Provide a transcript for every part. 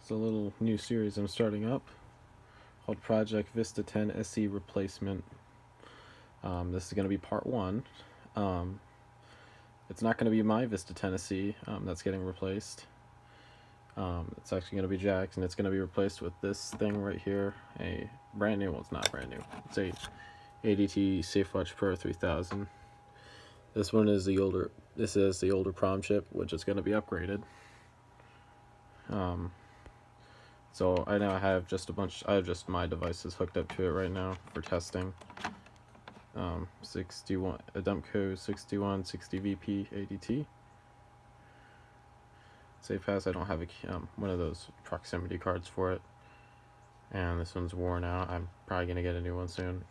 It's a little new series I'm starting up called Project Vista 10 SE Replacement. This is going to be part 1. It's not going to be my Vista 10 SE that's getting replaced. It's actually going to be Jack's, and it's going to be replaced with this thing right here. A brand new, well, it's not brand new. It's a ADT SafeWatch Pro 3000. This one is the older. This is the older prom chip, which is going to be upgraded. So I now have just I have just my devices hooked up to it right now for testing. 61 Ademco 6160 VP ADT. SafePass, I don't have one of those proximity cards for it, and this one's worn out. I'm probably gonna get a new one soon,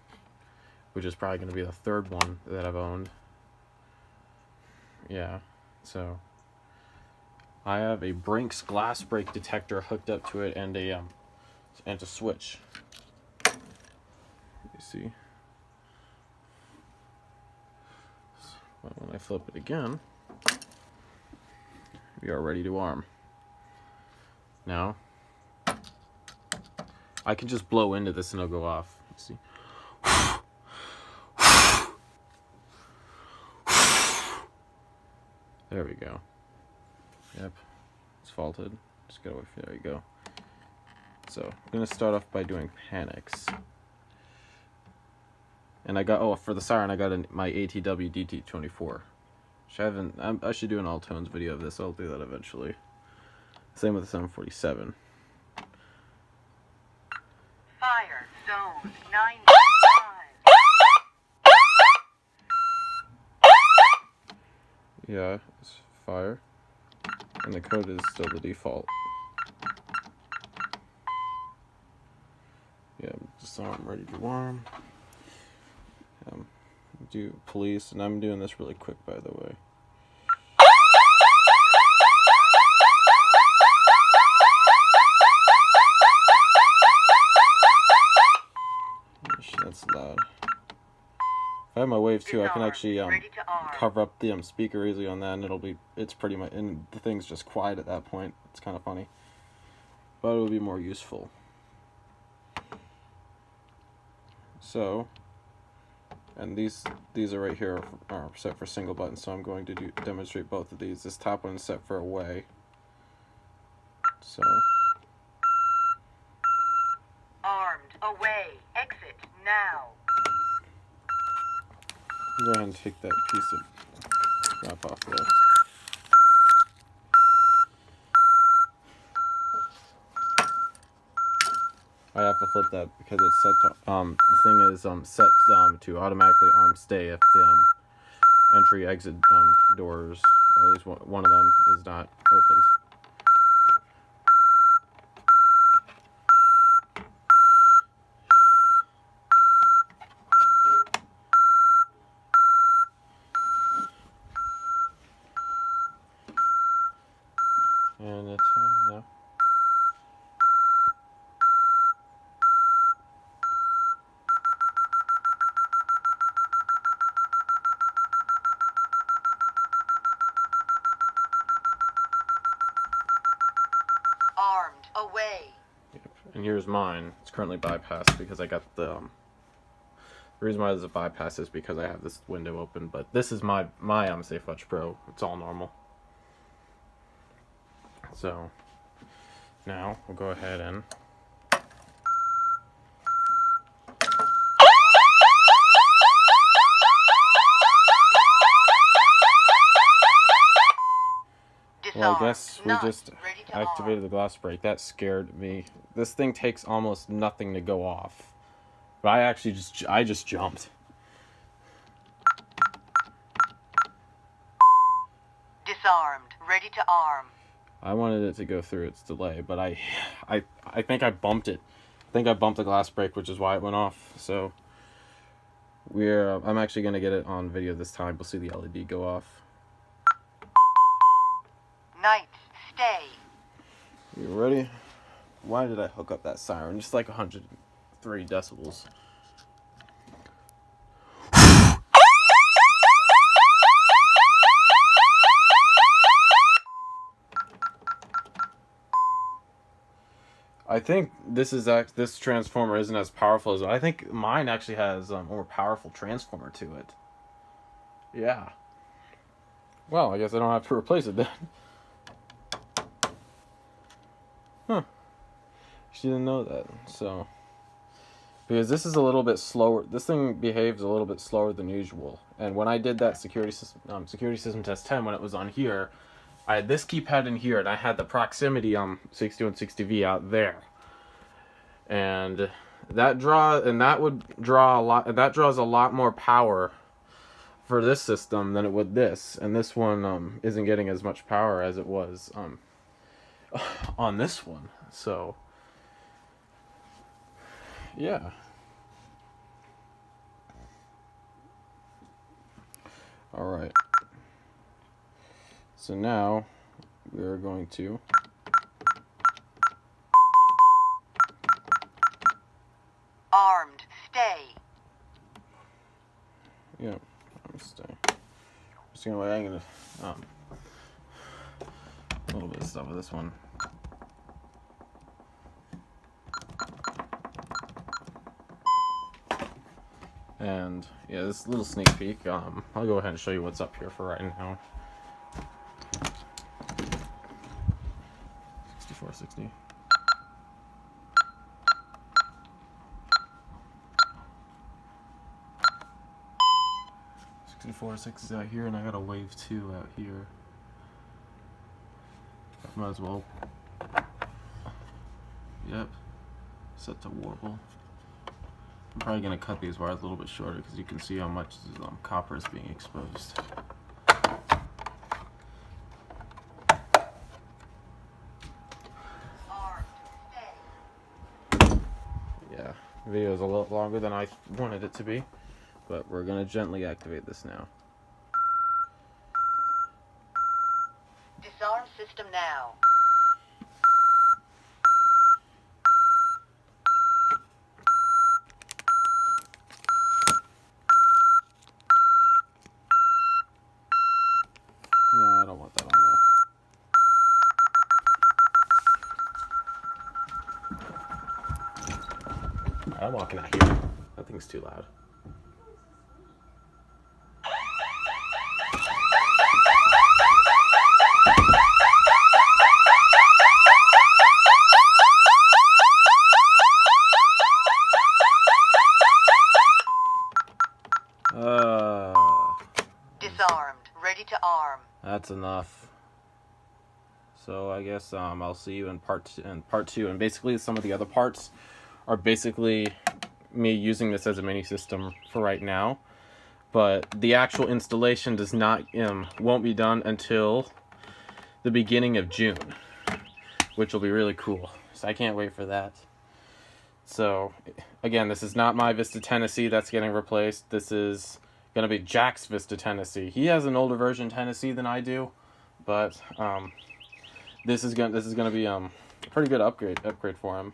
which is probably gonna be the third one that I've owned. Yeah, so I have a Brinks glass break detector hooked up to it and a switch. Let me see. But when I flip it again, we are ready to arm. Now, I can just blow into this and it'll go off. Let's see. There we go. Yep, it's faulted. Just go. There you go. So I'm gonna start off by doing panics. And I got for the siren I got my ATW DT24. I should do an all tones video of this. I'll do that eventually. Same with the 747. Fire zone 95. Yeah, it's fire. And the code is still the default. Yeah, disarm, ready to arm. Do police, and I'm doing this really quick, by the way. That's loud. If I have my waves too, I can actually cover up the speaker easily on that, and it's pretty much, and the thing's just quiet at that point. It's kind of funny, but it will be more useful. So, and these are right here are set for single buttons, so I'm going to demonstrate both of these. This top one is set for away. So, Armed, away, exit now. go ahead and take that piece of crap off there. I have to flip that because it's set to, the thing is set to automatically arm stay if the entry exit doors, or at least one of them, is not opened. And it's no. Armed, away. Yep. And here's mine. It's currently bypassed because I got the reason why there's a bypass is because I have this window open. But this is my SafeWatch Pro. It's all normal. So now we'll go ahead and well, I guess we just activated the glass break. That scared me. This thing takes almost nothing to go off. But I actually just jumped. Disarmed, ready to arm. I wanted it to go through its delay, but I think I bumped it. I think I bumped the glass break, which is why it went off. So I'm actually gonna get it on video this time. We'll see the LED go off. Night, stay. You ready? Why did I hook up that siren? Just like 103 decibels. I think this transformer isn't as powerful as I think mine actually has a more powerful transformer to it. Yeah. Well, I guess I don't have to replace it then. Huh. She didn't know that. So, because this is a little bit slower. This thing behaves a little bit slower than usual. And when I did that security system test 10 when it was on here, I had this keypad in here and I had the proximity 6160V out there. And that draws a lot more power for this system than it would this, and this one isn't getting as much power as it was on this one. So yeah. All right. So now we're going to Armed. Stay. yeah. I'm stay. Just gonna I'm gonna a little bit of stuff with this one. And yeah, this little sneak peek. I'll go ahead and show you what's up here for right now. 6460. Six is out here, and I got a wave 2 out here. Might as well. Yep. Set to warble. I'm probably gonna cut these wires a little bit shorter because you can see how much copper is being exposed. Armed. Stay. Yeah, the video is a lot longer than I wanted it to be, but we're gonna gently activate this now. Disarm system now. No, I don't want that on there. I'm walking out here. That thing's too loud. Disarmed. Ready to arm. That's enough. So I guess I'll see you in part two. And basically, some of the other parts are basically me using this as a mini system for right now. But the actual installation won't be done until the beginning of June, which will be really cool. So I can't wait for that. So again, this is not my Vista Tennessee that's getting replaced. This is gonna be Jack's Vista Tennessee. He has an older version Tennessee than I do, but this is gonna be a pretty good upgrade for him.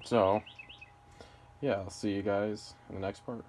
So yeah, I'll see you guys in the next part.